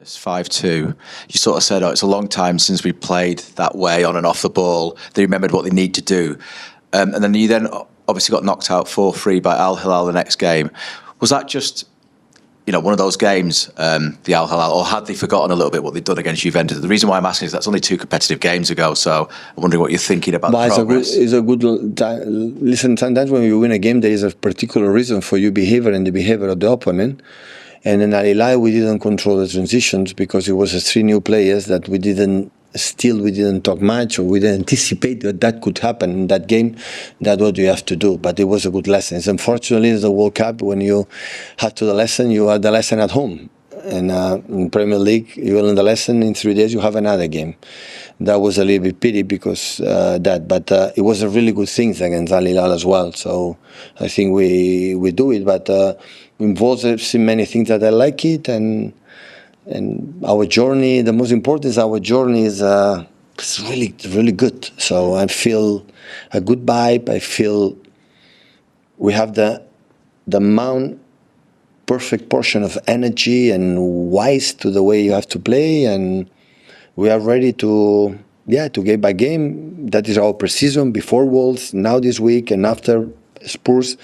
It's 5-2. You sort of said, it's a long time since we played that way on and off the ball. They remembered what they need to do. And then you obviously got knocked out 4-3 by Al Hilal the next game. Was that just, one of those games, the Al Hilal, or had they forgotten a little bit what they'd done against Juventus? The reason why I'm asking is that's only 2 competitive games ago, so I'm wondering what you're thinking about the progress. It's a good listen, sometimes when you win a game, there is a particular reason for your behavior and the behavior of the opponent. And in Al Hilal, we didn't control the transitions because it was 3 new players that we didn't talk much, or we didn't anticipate that could happen in that game. That's what you have to do. But it was a good lesson. Unfortunately, it's the World Cup. When you had to the lesson, you had the lesson at home. And in Premier League, you learn the lesson. In 3 days, you have another game. That was a little bit pity because but it was a really good thing against Al Hilal as well. So I think we do it. But involves many things that I like it, and our journey. The most important is our journey is it's really good. So I feel a good vibe. I feel we have the perfect portion of energy and wise to the way you have to play, and we are ready to game by game. That is our pre-season before Wolves, now this week, and after Spurs,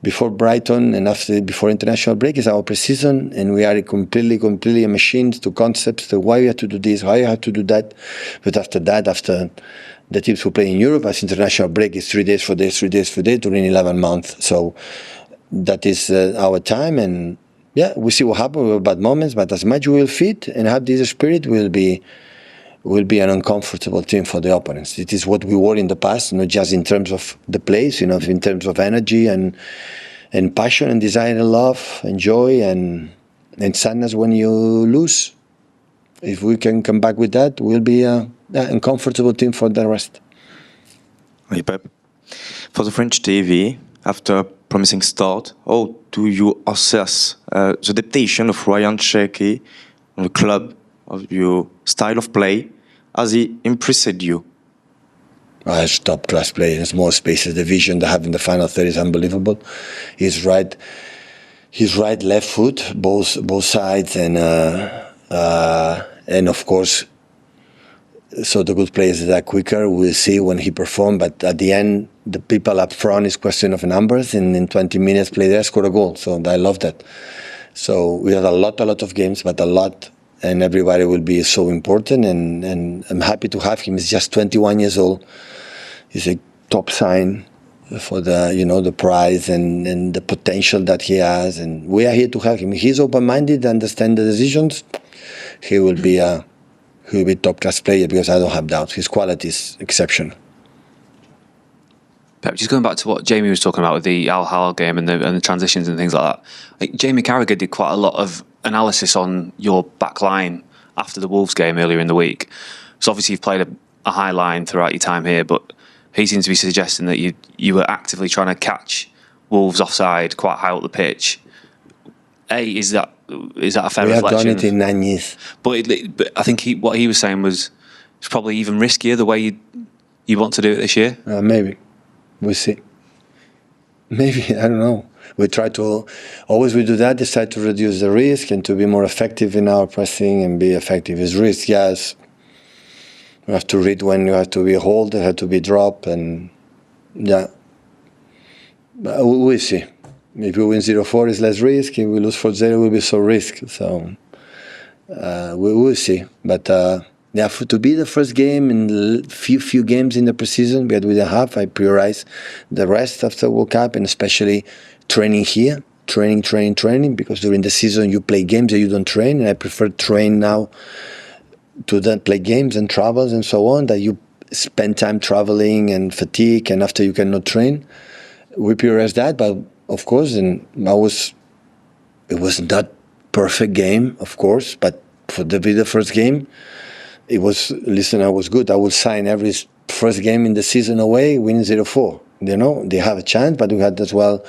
before Brighton, and before international break is our pre-season, and we are completely machines to concepts to why you have to do this, how you have to do that. But after the teams who play in Europe, as international break is 3 days, 4 days, 3 days, 4 days during 11 months. So that is our time, and we see what happens. We have bad moments, but as much we will fit and have this spirit, will be an uncomfortable team for the opponents. It is what we were in the past, not just in terms of the place, in terms of energy and passion and desire and love and joy and sadness when you lose. If we can come back with that, we'll be an uncomfortable team for the rest. Hey, Pep. For the French TV, after a promising start, how do you assess the adaptation of Ryan Cherki on the club, of your style of play? Has he impressed you? He's top class player. There's more spaces. The vision they have in the final third is unbelievable. His right left foot, both sides, and of course, so the good players that are quicker. We'll see when he performs. But at the end, the people up front is question of numbers, and in 20 minutes play there, score a goal. So I love that. So we had a lot of games, but a lot. And everybody will be so important, and I'm happy to have him. He's just 21 years old. He's a top sign for the prize and the potential that he has, and we are here to have him. He's open-minded, understand the decisions. He will be top class player, because I don't have doubt. His quality is exceptional. Pep, just going back to what Jamie was talking about with the Al Hilal game and the transitions and things like that. Like, Jamie Carragher did quite a lot of analysis on your back line after the Wolves game earlier in the week. So obviously you've played a high line throughout your time here, but he seems to be suggesting that you were actively trying to catch Wolves offside quite high up the pitch. Is that a fair reflection? We have done it in 9 years. But I think what he was saying was it's probably even riskier the way you want to do it this year. Maybe. We'll see. Maybe, I don't know. We try to, always we do that, just try to reduce the risk and to be more effective in our pressing and be effective. It's risk, yes. You have to read when you have to be hold, it have to be drop, and but we'll see. If we win 0-4, it's less risk. If we lose 4-0, it will be so risk. So we will see. But to be the first game in few games in the preseason, but we don't have. I prioritize the rest of the World Cup, and especially training here, training, because during the season you play games that you don't train, and I prefer train now to then play games and travels and so on, that you spend time traveling and fatigue, and after you cannot train. We prioritize that, but of course, it was not perfect game, of course, but for the first game, it was, I was good. I would sign every first game in the season away, winning 0-4. They have a chance, but we had as well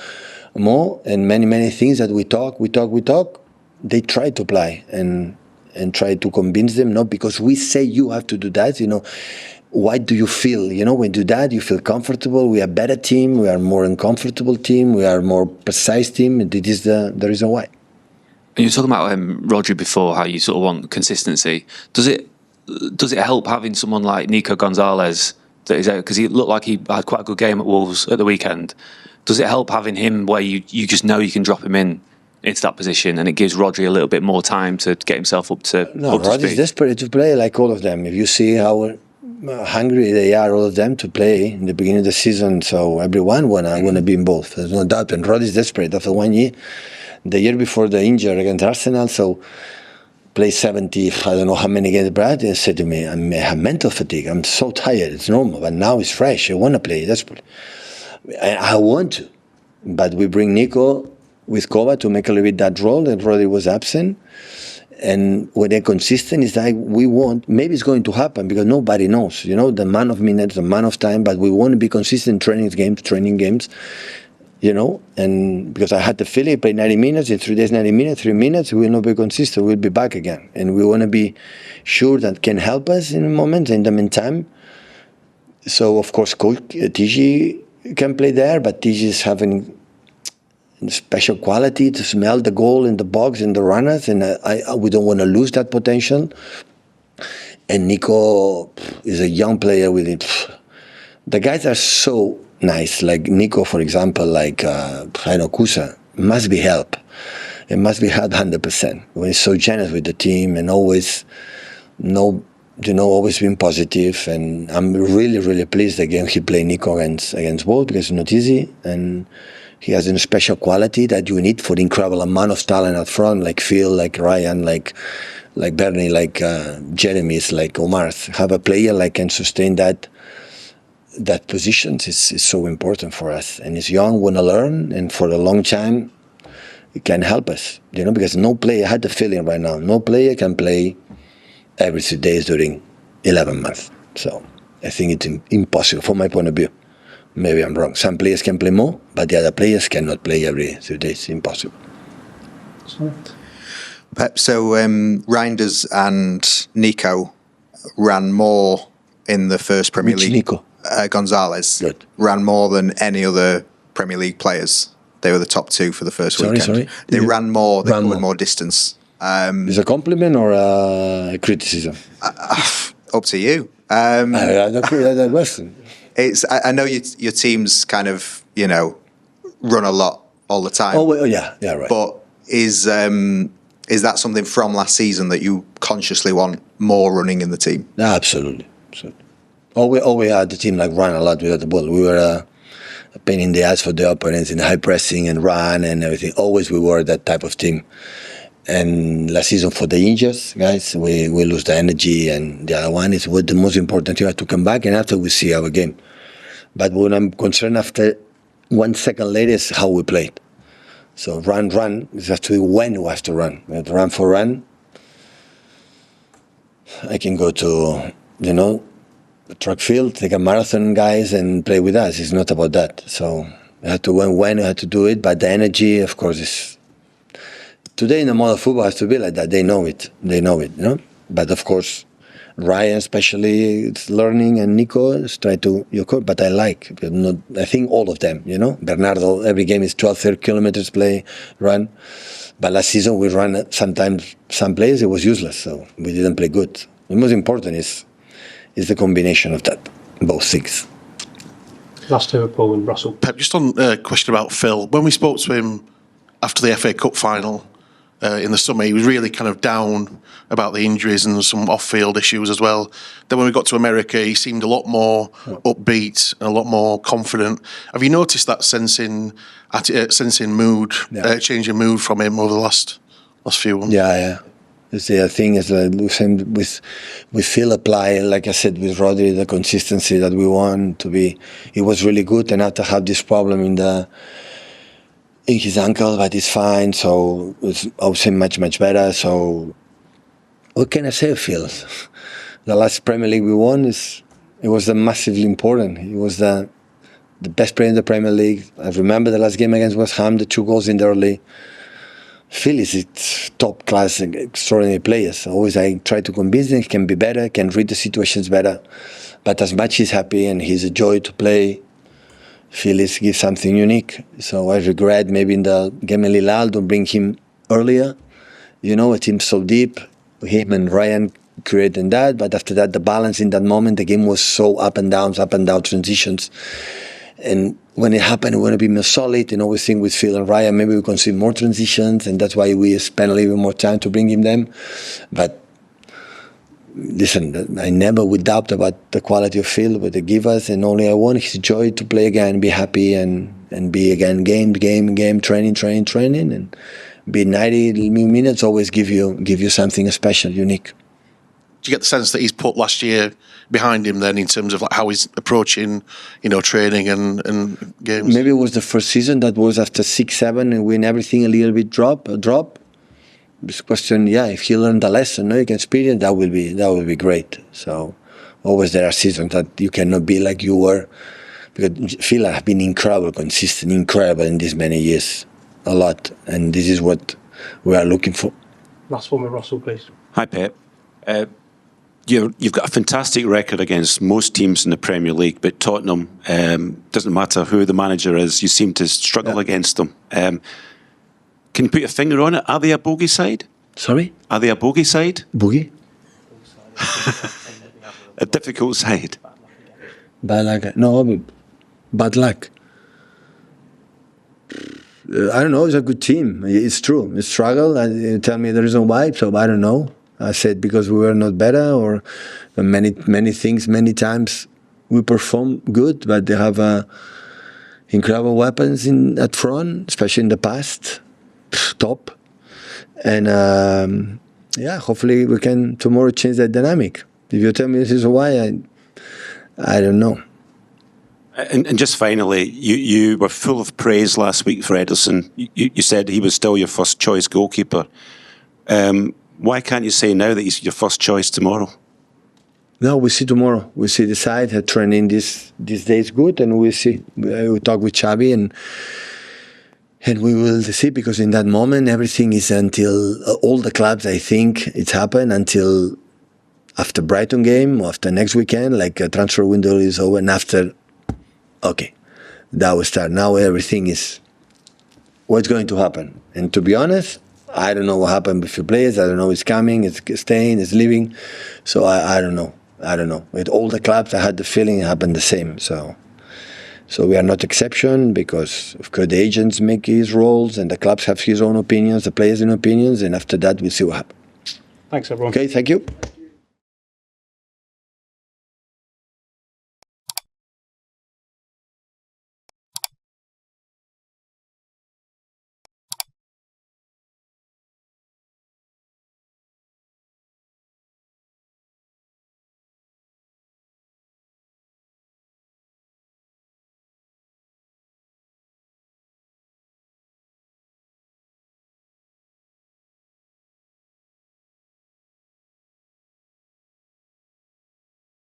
more, and many things that we talk. They try to apply and try to convince them, not because we say you have to do that, why do you feel, when you do that, you feel comfortable, we are a better team, we are more uncomfortable team, we are more precise team, and it is the reason why. You were talking about Rodri before, how you sort of want consistency. Does it help having someone like Nico Gonzalez that is out, because he looked like he had quite a good game at Wolves at the weekend? Does it help having him where you just know you can drop him into that position, and it gives Rodri a little bit more time to get himself up to Rodri is desperate to play like all of them. If you see how hungry they are, all of them, to play in the beginning of the season, so everyone wanna be involved. There's no doubt. And Rodri is desperate after 1 year. The year before the injury against Arsenal, so play 70, I don't know how many games, Brad, and said to me, I have mental fatigue. I'm so tired. It's normal, but now it's fresh. I want to play desperately. I want to, but we bring Nico with Kova to make a little bit that role. And Rodri was absent, and when they're consistent, it's like we want. Maybe it's going to happen because nobody knows. You know, the amount of minutes, the amount of time, but we want to be consistent training games. You know, and because I had the feeling, play 90 minutes, in 3 days, 90 minutes, 3 minutes, we will not be consistent, we'll be back again. And we want to be sure that can help us in a moment, in the meantime. So, of course, TG can play there, but TG is having special quality to smell the goal in the box, in the runners, and we don't want to lose that potential. And Nico is a young player with it. The guys are so nice, like Nico, for example, like Kusa, must be helped. It must be helped 100%. When he's so generous with the team and always always being positive. And I'm really, really pleased again he played Nico against Wolves because it's not easy. And he has a special quality that you need for the incredible amount of talent up front, like Phil, like Ryan, like Bernie, like Jeremy's, like Omar's. Have a player like can sustain that positions is so important for us, and he's young, want to learn, and for a long time it can help us, because no player, I had the feeling right now, no player can play every 2 days during 11 months. So I think it's impossible from my point of view. Maybe I'm wrong. Some players can play more, but the other players cannot play every 2 days. Impossible. Pep, so Reijnders and Nico ran more in the first Premier League. Nico? Gonzalez Good. ran more than any other Premier League players. They were the top two for the first weekend. Sorry? They ran more. They covered more distance. Is it a compliment or a criticism? Up to you. That wasn't. I know your teams kind of run a lot all the time. Oh well, yeah, right. But is that something from last season that you consciously want more running in the team? Absolutely. We had the team run a lot without the ball. We were a pain in the ass for the opponents in high pressing and run and everything. Always we were that type of team. And last season for the injuries, guys, we lose the energy, and the other one is what the most important thing, to come back and after we see our game. But what I'm concerned after 1 second later is how we played. So run is actually when we have to run. We have to run for run. I can go to, track field, take a marathon, guys, and play with us. It's not about that. So we have to when we have to do it, but the energy, of course, is today in the modern football has to be like that. They know it, But of course, Ryan especially is learning, and Nico is trying to but I think all of them, Bernardo, every game is 12-13 kilometers run. But last season we ran sometimes some plays, it was useless, so we didn't play good. The most important is the combination of that, both things. Last two are Paul and Russell. Pep, just on a question about Phil. When we spoke to him after the FA Cup final in the summer, he was really kind of down about the injuries and some off-field issues as well. Then when we got to America, he seemed a lot more upbeat and a lot more confident. Have you noticed that sense in mood, change in mood from him over the last few months? Yeah. The thing is with Phil apply, like I said, with Rodri, the consistency that we want to be. He was really good, and not to have this problem in his ankle, but it's fine. So it's also much better. So what can I say of Phil? The last Premier League we won it was massively important. He was the best player in the Premier League. I remember the last game against West Ham, the 2 goals in the early. Phil is top class, extraordinary players. Always I try to convince him he can be better, can read the situations better. But as much he's happy and he's a joy to play, Phil gives something unique. So I regret maybe in the game in Hilal to bring him earlier. a team so deep, him and Ryan creating that, but after that, the balance in that moment, the game was so up and down transitions. And when it happened, we want to be more solid, and always think with Phil and Ryan, maybe we can see more transitions, and that's why we spend a little bit more time to bring him them. But listen, I never would doubt about the quality of Phil, what they give us, and only I want his joy to play again, be happy, and be again game, training, and be 90 minutes, always give you something special, unique. Do you get the sense that he's put last year behind him then in terms of like how he's approaching, training and games? Maybe it was the first season that was after 6-7 and win everything a little bit drop. This question, if he learned the lesson, he can experience, that will be great. So always there are seasons that you cannot be like you were, because Phil has been incredible, consistent, incredible in these many years, a lot, and this is what we are looking for. Last one with Russell, please. Hi, Pep. You've got a fantastic record against most teams in the Premier League, but Tottenham, doesn't matter who the manager is, you seem to struggle against them. Can you put your finger on it? Are they a bogey side? Sorry? Are they a bogey side? Boogie? A difficult side? Bad luck. No, bad luck. I don't know, it's a good team. It's true. It's struggle. You tell me the reason why, so I don't know. I said because we were not better, or many things, many times we perform good, but they have incredible weapons at front, especially in the past, top. And hopefully we can tomorrow change that dynamic. If you tell me this is why, I don't know. And just finally, you were full of praise last week for Ederson. You said he was still your first choice goalkeeper. Why can't you say now that he's your first choice tomorrow? No, we'll see tomorrow. We'll see the side. Her training these days good, and we'll see. We'll talk with Xavi, and we will see, because in that moment everything is until all the clubs. I think it's happened until after Brighton game or after next weekend, like a transfer window is over, and after, okay, that will start. Now everything is what's going to happen, and to be honest, I don't know what happened with your players. I don't know it's coming, it's staying, it's leaving. So I don't know. With all the clubs, I had the feeling it happened the same. So we are not exception, because of course the agents make his roles and the clubs have his own opinions, the players' own opinions, and after that we'll see what happens. Thanks, everyone. Okay, thank you.